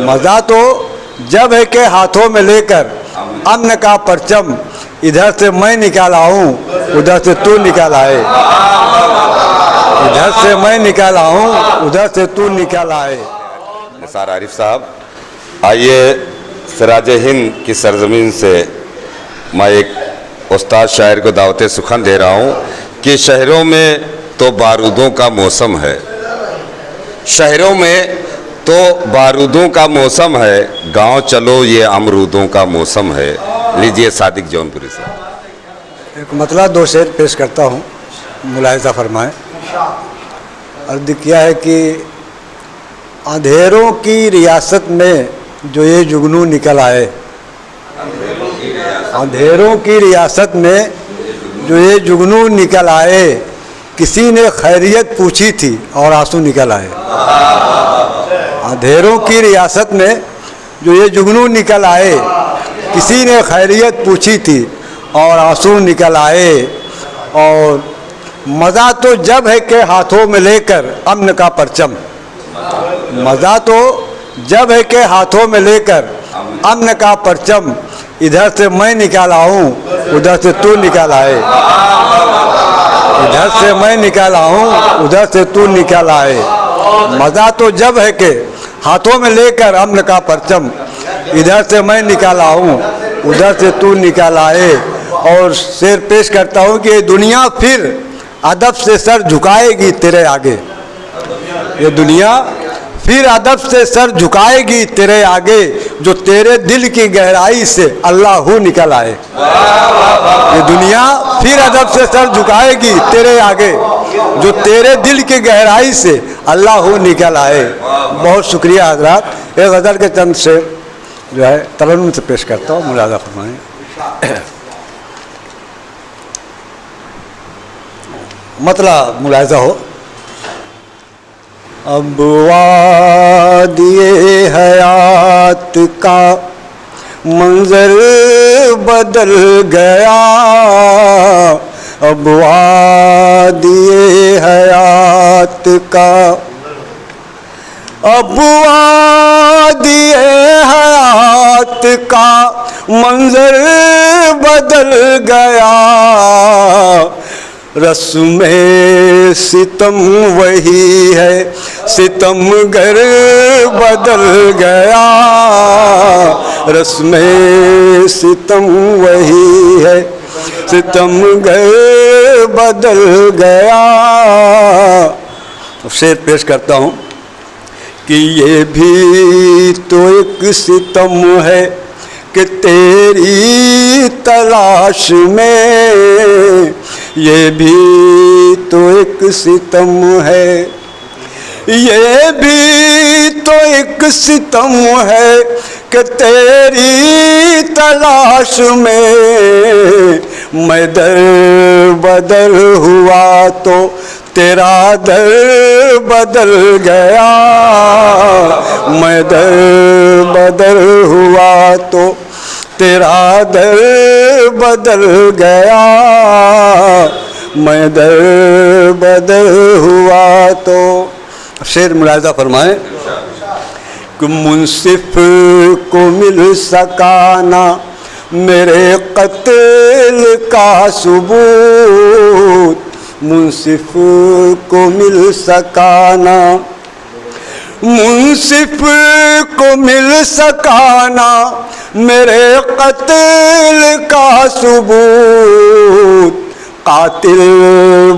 मज़ा तो जब है कि हाथों में लेकर अम्न का परचम, इधर से मैं निकाल आऊँ उधर से तू निकाल आए, इधर से मैं निकाल आऊँ उधर से तू निकाल आए। निसार आरिफ साहब, आइए सिराज हिंद की सरजमीन से मैं एक उस्ताद शायर को दावत सुखन दे रहा हूँ कि शहरों में तो बारूदों का मौसम है, शहरों में तो बारूदों का मौसम है, गांव चलो ये अमरूदों का मौसम है। लीजिए सादिक जौनपुरी से एक मतलब दो शेर पेश करता हूँ, मुलाहिजा फरमाएं। अर्ज किया है कि अंधेरों की रियासत में जो ये जुगनू निकल आए, अंधेरों की रियासत में जो ये जुगनू निकल आए, किसी ने खैरियत पूछी थी और आंसू निकल आए। अंधेरों की रियासत में जो ये जुगनू निकल आए, किसी ने खैरियत पूछी थी और आंसू निकल आए। और मज़ा तो जब है कि हाथों में लेकर अम्न का परचम, मज़ा तो जब है कि हाथों में लेकर अम्न का परचम, इधर से मैं निकाल आऊँ उधर से तू निकाल आए, इधर से मैं निकाल आऊँ उधर से तू निकाल आए। मज़ा तो जब है कि हाथों में लेकर अम्न का परचम, इधर से मैं निकाल आऊँ उधर से तू निकाल आए। और शेर पेश करता हूँ कि दुनिया फिर अदब से सर झुकाएगी तेरे आगे, ये दुनिया फिर अदब से सर झुकाएगी तेरे आगे, जो तेरे दिल की गहराई से अल्लाहू निकल आए। ये दुनिया फिर अदब से सर झुकाएगी तेरे आगे, जो तेरे दिल की गहराई से अल्लाहू निकल आए। बहुत शुक्रिया हजरात। एक गज़ल के चंद से जो है तरन्नुम से पेश करता हूँ, मुलाहिजा फरमाएं। मतलब मुलाहिजा हो। अब वादिए हयात का मंजर बदल गया, अब वादिए हयात का, अब वादिए हयात का मंजर बदल गया, रस्म सितम वही है, सितमगर बदल गया, रस्म सितम वही है, सितमगर बदल गया। शेर पेश करता हूँ कि ये भी तो एक सितम है कि तेरी तलाश में, ये भी तो एक सितम है, ये भी तो एक सितम है कि तेरी तलाश में, मैं दर बदल हुआ तो तेरा दर बदल गया, मैं दर बदल हुआ तो तेरा दर बदल गया, मैं दर बदल हुआ तो। शेर मुलाहिजा फरमाएं कि मुंसिफ को मिल सका ना मेरे कत्ल का सबूत, मुंसिफ को मिल सका ना, मुंसिफ को मिल सका ना मेरे कत्ल का सबूत, कातिल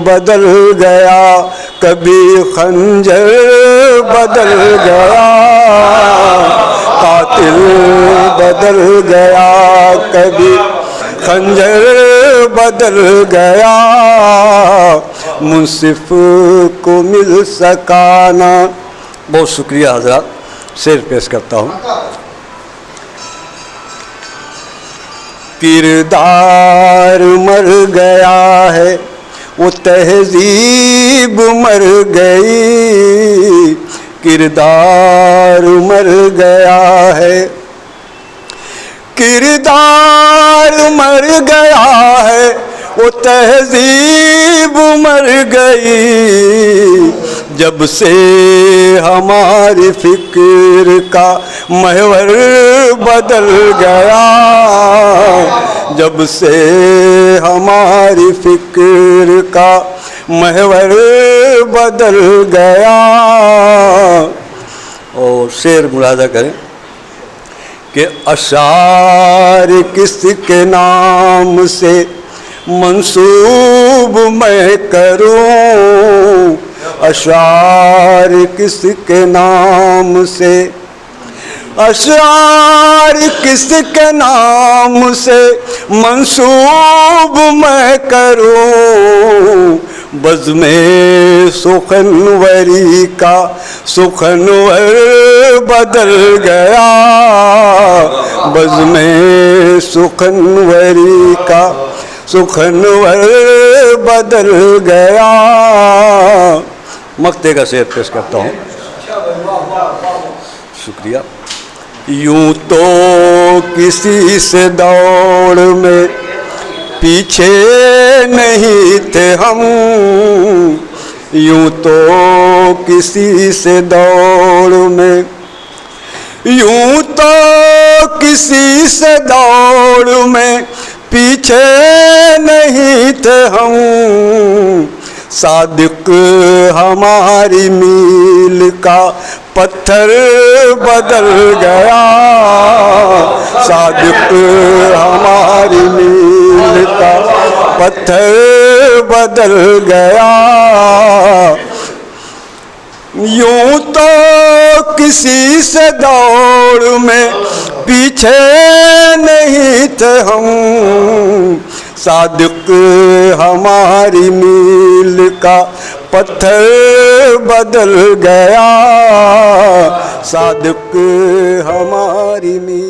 बदल गया कभी खंजर बदल गया, कातिल बदल गया कभी खंजर बदल गया, मुंसिफ को मिल सका ना। बहुत शुक्रिया हजरात। शेर पेश करता हूँ। किरदार मर गया है वो तहजीब मर गई, किरदार मर गया है, किरदार मर गया है वो तहजीब मर गई, जब से हमारी फिक्र का महवर बदल गया, जब से हमारी फिक्र का महवर बदल गया। और शेर मुलाजा करें कि अशार किसके नाम से मंसूब मैं करूं, अशार किसके नाम से, अशार किसके नाम से मंसूब मैं करूं। बज़्मे सुखनवरी का सुखनवर बदल गया, बज़्मे सुखनवरी का सुखनवर बदल गया। मक्ते का शेर पेश करता हूँ। शुक्रिया। यूं तो किसी से दौड़ में पीछे नहीं थे हम, यूं तो किसी से दौड़ में, यूं तो किसी से दौड़ में पीछे नहीं थे हम। सादिक हमारी मील का पत्थर बदल गया, सादिक हमारी मील का पत्थर बदल गया। यूं तो किसी से दौड़ में पीछे नहीं थे हम, सादिक हमारी मील का पत्थर बदल गया, सादिक हमारी मील